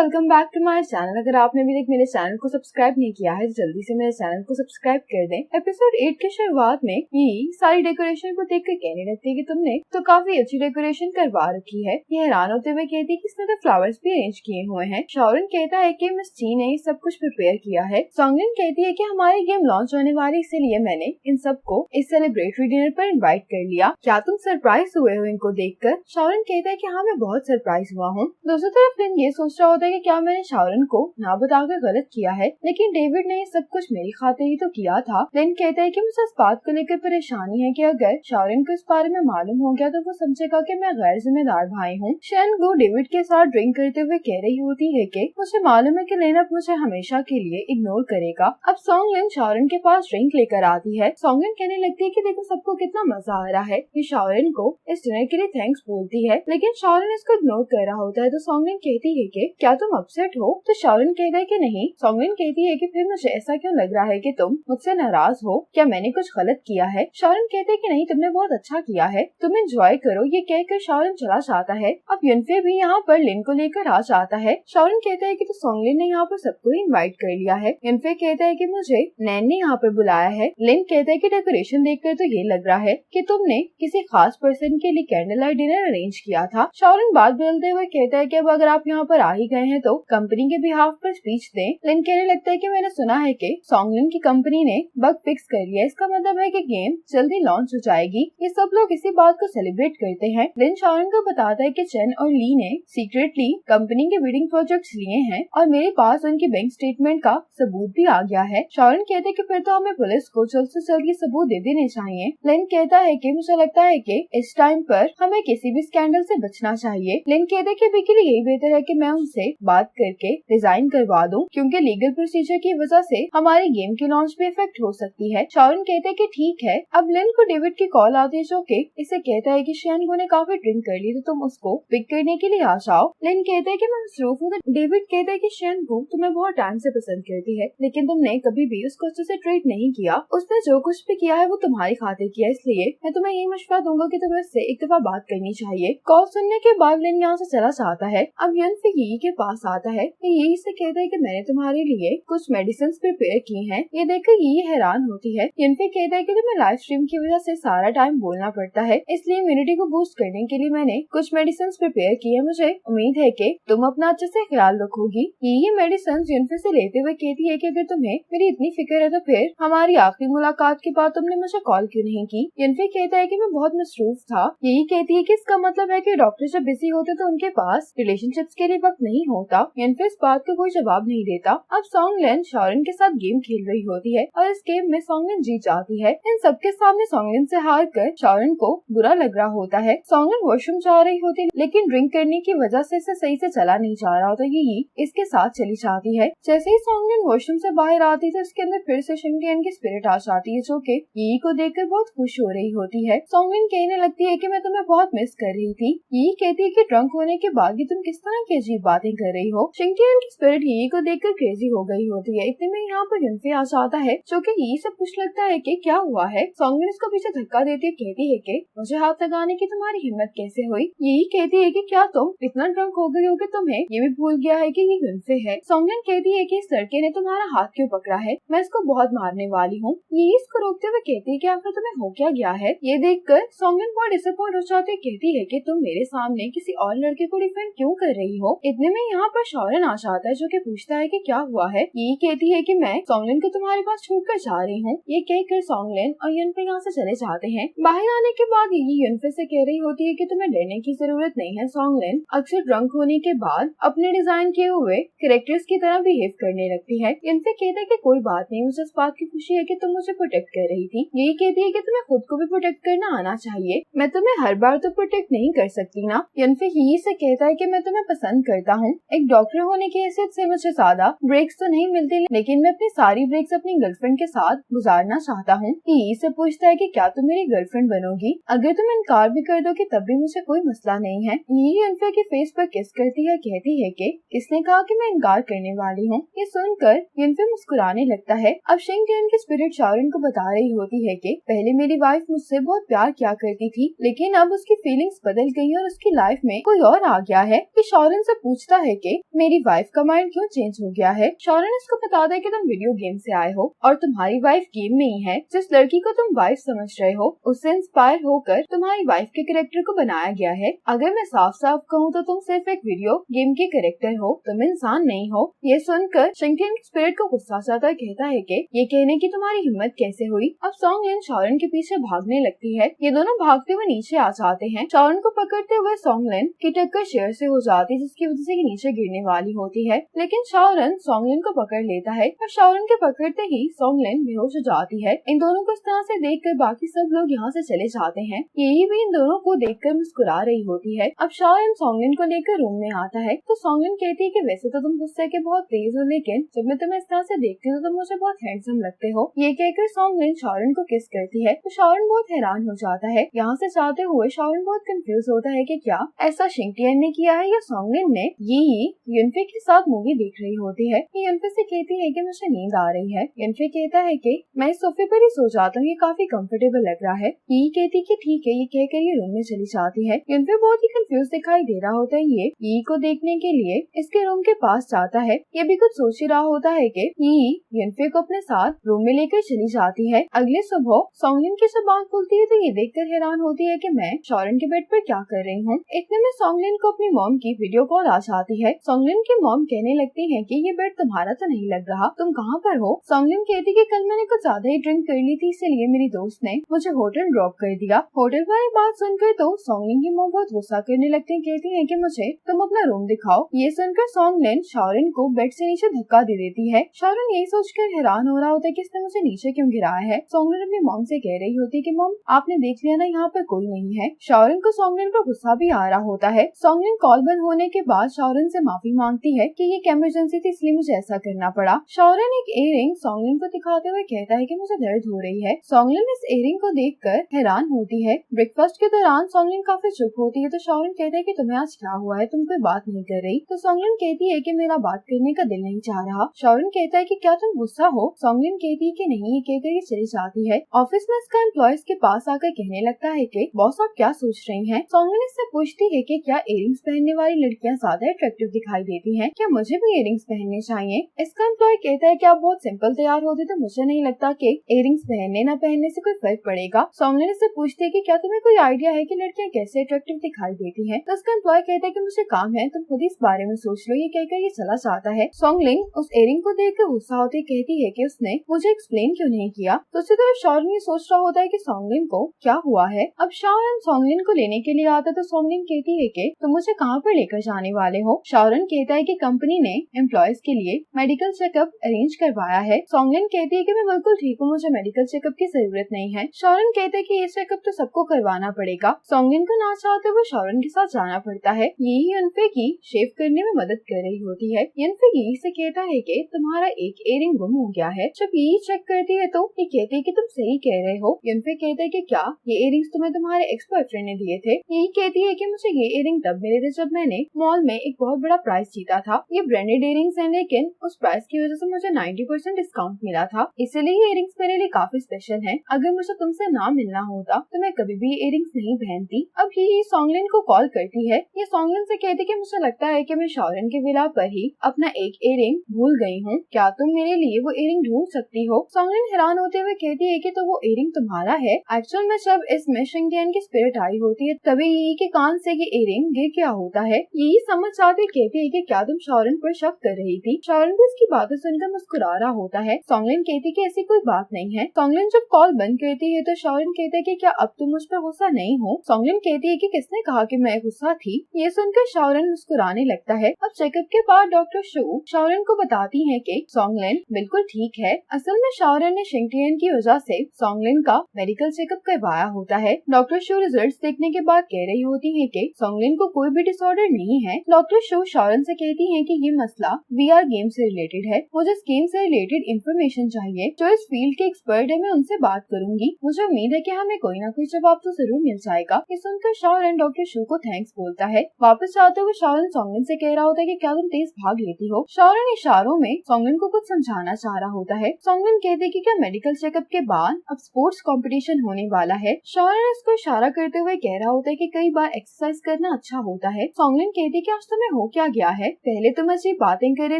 Welcome back to my channel. अगर आपने अभी तक मेरे चैनल को सब्सक्राइब नहीं किया है तो जल्दी से मेरे चैनल को सब्सक्राइब कर दें। एपिसोड 8 के शुरुआत में ये सारी डेकोरेशन को देखकर कहने लगती है कि तुमने तो काफी अच्छी डेकोरेशन करवा रखी है। ये हैरान होते हुए कहती है कि इसमें तो फ्लावर्स भी अरेंज किए हुए हैं। शॉरन कहता है कि मिस ची ने सब कुछ प्रिपेयर किया है। सॉन्गलिन कहती है कि हमारी गेम लॉन्च होने वाली, इसीलिए मैंने इन सबको इस सेलिब्रेटरी डिनर पर इन्वाइट कर लिया। क्या तुम सरप्राइज हुए हो इनको देखकर? शॉरन कहता है कि हाँ, मैं बहुत सरप्राइज हुआ हूँ। दूसरी तरफ लिन ये सोच रहा होता है कि क्या मैंने शॉरन को ना बताकर गलत किया है, लेकिन डेविड ने ये सब कुछ मेरी खातिर ही तो किया था। लिन कहता है कि मुझे इस बात को लेकर परेशानी है कि अगर शॉरन को इस बारे में मालूम हो गया तो वो समझेगा कि मैं गैर जिम्मेदार भाई हूँ। शैन गो डेविड के साथ ड्रिंक करते हुए कह रही होती है कि मुझे मालूम है कि लिन अब मुझे हमेशा के लिए इग्नोर करेगा। अब सॉन्गलिन शॉरन के पास ड्रिंक लेकर आती है। सॉन्गलिन कहने लगती है कि देखो सबको कितना मजा आ रहा है। ये शॉरन को इस डिनर के लिए थैंक्स बोलती है, लेकिन शॉरन इसको इग्नोर कर रहा होता है। तो सॉन्गलिन कहती है कि क्या तुम अपसेट हो? तो शॉरन कहता है कि नहीं। सॉन्गलिन कहती है कि फिर मुझे ऐसा क्यों लग रहा है कि तुम मुझसे नाराज हो? क्या मैंने कुछ गलत किया है? शॉरन कहते है कि नहीं, तुमने बहुत अच्छा किया है, तुम एंजॉय करो। ये कहकर शॉरन चला जाता है। अब युनफे भी यहाँ पर लिन को लेकर आ जाता है। शॉरन कहता है कि तो सॉन्गलिन ने यहाँ पर सबको इन्वाइट कर लिया है। युनफे कहता है कि मुझे नैन ने यहाँ पर बुलाया है। लिन कहता है कि डेकोरेशन देखकर तो ये लग रहा है कि तुमने किसी खास पर्सन के लिए कैंडल लाइट डिनर अरेंज किया था। शॉरन बात बदलते हुए कहता है कि अब अगर आप यहाँ पर आ ही गए हैं तो कंपनी के बिहाफ पर स्पीच दें। लिन कहने लगता है कि मैंने सुना है कि सॉन्गलिन की कंपनी ने बग फिक्स कर लिया, इसका मतलब है कि गेम जल्दी लॉन्च हो जाएगी। ये सब लोग इसी बात को सेलिब्रेट करते हैं। लिन शॉरन को बताता है कि चेन और ली ने सीक्रेटली कंपनी के बिडिंग प्रोजेक्ट्स लिए हैं और मेरे पास उनकी बैंक स्टेटमेंट का सबूत भी आ गया है। शॉरन कहते हैं कि फिर तो हमें पुलिस को जल्द से जल्द ये सबूत दे देने चाहिए। लिन कहता है कि मुझे लगता है कि इस टाइम पर हमें किसी भी स्कैंडल से बचना चाहिए। लिन कहते हैं कि अभी के लिए यही बेहतर है कि मैं उनसे बात करके रिजाइन करवा दूं, क्योंकि लीगल प्रोसीजर की वजह से हमारी गेम की लॉन्च भी इफेक्ट हो सकती है। शॉरन कहते हैं कि ठीक है। अब लिन को डेविड की कॉल आती है, जो कि इसे कहता है कि शैन गो ने काफी ड्रिंक कर ली, तो तुम उसको पिक करने के लिए आ जाओ। लिन कहते हैं कि मैं मसरूफ हूँ। डेविड कहता है कि शैन गो तुम्हें बहुत टाइम से पसंद करती है, लेकिन तुमने कभी भी उसको अच्छे से ट्रीट नहीं किया। उसने जो कुछ भी किया है वो तुम्हारी खातिर किया, इसलिए मैं तुम्हें यही मशवरा दूंगा कि तुम्हें उससे एक दफा बात करनी चाहिए। कॉल सुनने के बाद लिन यहाँ से चला जाता है। अब यन फिर यी के पास आता है। यी से कहता है कि मैंने तुम्हारे लिए कुछ मेडिसिन प्रिपेयर की हैं। ये देखकर यी हैरान होती है। यन फिर कहता है कि तुम्हें लाइव स्ट्रीम की वजह से सारा टाइम बोलना पड़ता है, इसलिए इम्यूनिटी को बूस्ट करने के लिए मैंने कुछ मेडिसिन प्रिपेयर की है। मुझे उम्मीद है कि तुम अपना अच्छे से ख्याल रखोगी। ये मेडिसिन यनफे से लेते हुए कहती है कि अगर तुम्हें मेरी इतनी फिक्र है तो फिर हमारी आखिरी मुलाकात के बाद तुमने मुझे कॉल क्यों नहीं की? यनफे कहता है कि मैं बहुत मसरूफ था। यही कहती है कि इसका मतलब है कि डॉक्टर जब बिजी होते तो उनके पास रिलेशनशिप्स के लिए वक्त नहीं होता। यनफे इस बात का कोई जवाब नहीं देता। अब सॉन्गलिन शॉरन के साथ गेम खेल रही होती है और इस गेम में सॉन्गलिन जीत जाती है। इन सबके सामने सॉन्गलिन से हार कर शॉरन को बुरा लग रहा होता है। सॉन्गलिन वॉशरूम जा रही होती है, लेकिन ड्रिंक करने की वजह से इसे सही से चला नहीं जा रहा होता। यही इसके साथ चली जाती है। जैसे ही सॉन्गलिन वॉशरूम से बाहर आती है तो इसके अंदर फिर से शिंगलियन की स्पिरिट आ जाती है, जो कि यी को देखकर बहुत खुश हो रही होती है। सॉन्गलिन कहने लगती है कि मैं तुम्हें बहुत मिस कर रही थी। यी कहती है कि ड्रंक होने के बाद भी तुम किस तरह की अजीब बातें कर रही हो। शिंगलियन की स्पिरिट यी को देखकर क्रेजी हो गई होती है। इतने में यहाँ पर युनफे आ जाता है, जो कि यी से पूछ लगता है कि क्या हुआ है। सॉन्गलिन इसको पीछे धक्का देती है, कहती है कि मुझे हाथ लगाने की तुम्हारी हिम्मत कैसे हुई? यही कहती है कि क्या तुम इतना ड्रंक हो गई हो कि तुम्हें ये भी भूल गया है कि ये युनफे है। सॉन्गलिन कहती है कि इस लड़के ने तुम्हारा हाथ क्यों पकड़ा है, मैं इसको बहुत मारने वाली हूँ। यही इसको रोकते हुए कहती है कि आखिर तुम्हें हो क्या गया है? ये देखकर सॉन्गलिन बहुत डिसअपॉइंट हो जाती है, कहती है कि तुम मेरे सामने किसी और लड़के को डिफेंड क्यों कर रही हो। इतने में यहाँ पर शॉरन आ जाता है, जो कि पूछता है कि क्या हुआ है। यही कहती है कि मैं सॉन्गलिन को तुम्हारे पास छोड़कर जा रही हूँ। ये कहकर सॉन्गलिन और युनफे यहाँ से चले जाते हैं। बाहर आने के बाद यही युनफे से कह रही होती है कि तुम्हें डरने की जरूरत नहीं है। सॉन्गलिन अक्सर ड्रंक होने के बाद अपने डिजाइन किए हुए कैरेक्टर्स की तरह बिहेव करने लगती है। युनफे कहता है कि कोई बात नहीं, मुझे इस बात की खुशी है कि तुम मुझे प्रोटेक्ट कर रही थी। यही कहती है कि तुम्हें खुद को भी प्रोटेक्ट करना आना चाहिए, मैं तुम्हें हर बार तो प्रोटेक्ट नहीं कर सकती ना। युनफे यही से कहता है कि मैं तुम्हें पसंद करता हूँ। एक डॉक्टर होने की हैसियत से मुझे ज्यादा ब्रेक्स तो नहीं मिलती, लेकिन मैं अपनी सारी ब्रेक्स अपनी गर्लफ्रेंड के साथ गुजारना चाहता हूँ। यही से पूछता है कि क्या तुम मेरी गर्लफ्रेंड बनोगी? अगर तुम इनकार भी कर दो कि तब भी मुझे कोई मसला नहीं है। यही युनफे के फेस पर किस करती है, कहती है कि किसने कहा कि मैं इनकार करने वाली हूँ। ये सुनकर युनफे मुस्कुराने लगता है। अब शिंगलियन की स्पिरिट शॉरन को बता रही होती है कि पहले मेरी वाइफ मुझसे बहुत प्यार किया करती थी, लेकिन अब उसकी फीलिंग्स बदल गई और उसकी लाइफ में कोई और आ गया है। कि शॉरन से पूछता है है कि मेरी वाइफ का माइंड क्यों चेंज हो गया है। शॉरन इसको बताता है कि तुम वीडियो गेम से आए हो और तुम्हारी वाइफ गेम में ही है। जिस लड़की को तुम वाइफ समझ रहे हो उससे इंस्पायर होकर तुम्हारी वाइफ के कैरेक्टर को बनाया गया है। अगर मैं साफ साफ कहूँ तो तुम सिर्फ एक वीडियो गेम के कैरेक्टर हो, तुम इंसान नहीं हो। ये सुनकर शिंगटियन के स्पिरिट को गुस्सा आता है, कहता है कि ये कहने की तुम्हारी हिम्मत कैसे हुई। अब सोंगलिन शॉरन के पीछे भागने लगती है। ये दोनों भागते हुए नीचे आ जाते हैं। शॉरन को पकड़ते हुए सोंगलिन की टक्कर शेर से हो जाती है, जिसकी वजह से नीचे गिरने वाली होती है, लेकिन शॉरन सोंगलिन को पकड़ लेता है और शॉरन के पकड़ते ही सोंगलिन बेहोश हो जाती है। इन दोनों को इस तरह से देखकर बाकी सब लोग यहाँ से चले जाते हैं। यही भी इन दोनों को देखकर मुस्कुरा रही होती है। अब शॉरन सोंगलिन को लेकर रूम में आता है तो सोंगलिन कहती है कि वैसे तो तुम गुस्से के बहुत तेज हो, लेकिन जब मैं तुम्हें इस तरह से देखती हूँ तो तुम मुझे बहुत हैंडसम लगते हो। ये कहकर सोंगलिन शॉरन को किस करती है तो शॉरन बहुत हैरान हो जाता है। यहाँ से जाते हुए शॉरन बहुत कंफ्यूज होता है कि क्या ऐसा शिंगटियन ने किया है या सोंगलिन ने। यही युनफे के साथ मूवी देख रही होती है। ये युनफे से कहती है कि मुझे नींद आ रही है। युनफे कहता है कि मैं इस सोफे पर ही सो जाता हूँ, ये काफी कंफर्टेबल लग रहा है। यही कहती कि ठीक है। ये कहकर ये रूम में चली जाती है। युनफे बहुत ही कंफ्यूज दिखाई दे रहा होता है। ये यही को देखने के लिए इसके रूम के पास जाता है। ये भी कुछ सोच ही रहा होता है कि यही युनफे को अपने साथ रूम में लेकर चली जाती है। अगले सुबह सोंगलिन की जब आँख खुलती है तो ये देखकर हैरान होती है कि मैं शॉरन के बेड पर क्या कर रही हूँ। इतने में सोंगलिन को अपनी मॉम की वीडियो कॉल आ जाती है। सोंगलिन की मॉम कहने लगती है कि ये बेड तुम्हारा तो नहीं लग रहा, तुम कहाँ पर हो। सोंगलिन कहती कि कल मैंने कुछ ज्यादा ही ड्रिंक कर ली थी, इसलिए मेरी दोस्त ने मुझे होटल ड्रॉप कर दिया। होटल वाली बात सुनकर तो सोंगलिन की मॉम बहुत गुस्सा करने लगती है। कहती है कि मुझे तुम अपना रूम दिखाओ। ये सुनकर सोंगलिन शॉरन को बेड से नीचे धक्का दे देती है। शॉरन यही सोचकर हैरान हो रहा होता है कि इसने मुझे नीचे क्यों गिराया है। सोंगलिन अपनी मॉम से कह रही होती है कि मॉम आपने देख लिया ना, यहाँ पर कोई नहीं है। शॉरन को सोंगलिन पर गुस्सा भी आ रहा होता है। सोंगलिन कॉल बंद होने के बाद शॉरन से माफी मांगती है कि ये एक इमरजेंसी थी, इसलिए मुझे ऐसा करना पड़ा। शॉरन एक इयररिंग सोंगलिन को दिखाते हुए कहता है कि मुझे दर्द हो रही है। सोंगलिन इस इयररिंग को देखकर हैरान होती है। ब्रेकफास्ट के दौरान सोंगलिन काफी चुप होती है तो शॉरन कहता है कि तुम्हें आज क्या हुआ है, तुम कोई बात नहीं कर रही। तो सोंगलिन कहती है कि मेरा बात करने का दिल नहीं चाह रहा। शॉरन कहता है कि क्या तुम गुस्सा हो। सोंगलिन कहती है कि नहीं। ये कहकर ये चली जाती है। ऑफिस में इसका एम्प्लॉयज के पास आकर कहने लगता है कि बॉस आप क्या सोच रही हैं। सोंगलिन इससे पूछती है कि क्या इयररिंग्स पहनने वाली लड़कियां ज्यादा अट्रैक्टिव दिखाई देती हैं, क्या मुझे भी इयररिंग्स पहनने चाहिए। इसका एम्प्लॉय कहता है कि आप बहुत सिंपल तैयार होती तो मुझे नहीं लगता कि इयररिंग्स पहनने न पहनने से कोई फर्क पड़ेगा। सोंगलिन इससे पूछती है कि क्या तुम्हें कोई आइडिया है कि लड़कियां कैसे अट्रैक्टिव दिखाई देती हैं। तो उसका एम्प्लॉय कहता है कि मुझे काम है, तुम खुद इस बारे में सोच लो। ये कहकर ये चला जाता है। सोंगलिन उस इयररिंग को देखकर गुस्सा होती कहती है कि उसने मुझे एक्सप्लेन क्यों नहीं किया। तो उसी तरह शॉरन ये सोच रहा होता है कि सोंगलिन को क्या हुआ है। अब शॉरन सोंगलिन को लेने के लिए आता तो सोंगलिन कहती है कि तुम मुझे कहाँ पर लेकर जाने वाले हो। शॉरन कहता है कि कंपनी ने एम्प्लॉयज के लिए मेडिकल चेकअप अरेंज करवाया है। सोंगलिन कहती है कि मैं बिल्कुल ठीक हूँ, मुझे मेडिकल चेकअप की जरूरत नहीं है। शॉरन कहते हैं कि ये चेकअप तो सबको करवाना पड़ेगा। सोंगलिन को ना चाहते हुए शॉरन के साथ जाना पड़ता है। यही युनफे की शेव करने में मदद कर रही होती है। युनफे यही से कहता है कि तुम्हारा एक इयररिंग गुम हो गया है। जब यही चेक करती है तो ये कहती है कि तुम सही कह रहे हो। युनफे कहते हैं कि क्या ये इयररिंग्स तुम्हें तुम्हारे एक्स बॉयफ्रेंड ने दिए थे। यही कहती है कि मुझे ये इयररिंग तब मिले थे जब मैंने मॉल में एक बहुत बड़ा प्राइस जीता था। ये ब्रांडेड इयररिंग्स हैं, लेकिन उस प्राइस की वजह से मुझे 90% डिस्काउंट मिला था, इसलिए ये इयररिंग्स मेरे लिए काफी स्पेशल हैं। अगर मुझे तुमसे ना मिलना होता तो मैं कभी भी इयररिंग्स नहीं पहनती। अब ये सोंगलिन को कॉल करती है। ये सोंगलिन से कहती कि मुझे लगता है कि मैं शॉरन के विला पर ही अपना एक इयररिंग भूल गई हूँ, क्या तुम मेरे लिए वो इयररिंग ढूंढ सकती हो। सोंगलिन हैरान होते हुए कहती है कि तो वो इयररिंग तुम्हारा है। एक्चुअल में जब इसमें शिंगटियन की स्पिरिट आई होती है तभी यही के कान से ये इयररिंग गिर गया होता है। यही समझ आती कहती है कि क्या तुम शॉरन पर शक कर रही थी। शॉरन भी इसकी बातें सुनकर मुस्कुरा रहा होता है। सोंगलिन कहती कि ऐसी कोई बात नहीं है। सोंगलिन जब कॉल बंद करती है तो शॉरन कहते हैं कि क्या अब तुम मुझ पर गुस्सा नहीं हो। सोंगलिन कहती है कि किसने कहा कि मैं गुस्सा थी। ये सुनकर शॉरन मुस्कुराने लगता है। अब चेकअप के बाद डॉक्टर शू शॉरन को बताती है कि सोंगलिन बिल्कुल ठीक है। असल में शॉरन ने शिंगटियन की वजह से सोंगलिन का मेडिकल चेकअप करवाया होता है। डॉक्टर शू रिजल्ट्स देखने के बाद कह रही होती है कि सोंगलिन को कोई भी डिसऑर्डर नहीं है। डॉक्टर शू शॉरन से कहती है कि ये मसला VR गेम से रिलेटेड है, मुझे इस गेम से रिलेटेड इंफॉर्मेशन चाहिए। जो इस फील्ड के एक्सपर्ट है मैं उनसे बात करूंगी, मुझे उम्मीद है कि हमें कोई ना कोई जवाब तो जरूर मिल जाएगा। ये सुनकर शॉरन डॉक्टर शू को थैंक्स बोलता है। वापस जाते हुए शॉरन सोंगलिन से कह रहा होता है कि क्या तुम तेज भाग लेती हो। शॉरन इशारों में सोंगलिन को कुछ समझाना चाह रहा होता है। सोंगलिन कहते कि क्या मेडिकल चेकअप के बाद अब स्पोर्ट्स कंपटीशन होने वाला है। शॉरन इसको इशारा करते हुए कह रहा होता है कि कई बार एक्सरसाइज करना अच्छा होता है। सोंगलिन कहती कि आज तो मैं हो क्या गया है? पहले तुम अजीब बातें कर रहे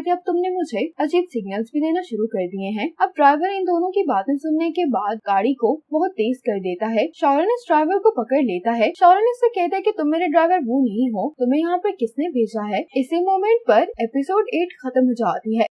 थे, अब तुमने मुझे अजीब सिग्नल्स भी देना शुरू कर दिए हैं। अब ड्राइवर इन दोनों की बातें सुनने के बाद गाड़ी को बहुत तेज कर देता है। शॉरन इस ड्राइवर को पकड़ लेता है। शॉरन इससे कहता है कि तुम मेरे ड्राइवर वो नहीं हो, तुम्हें यहाँ पर किसने भेजा है? इसी मोमेंट पर एपिसोड 8 खत्म हो जाती है।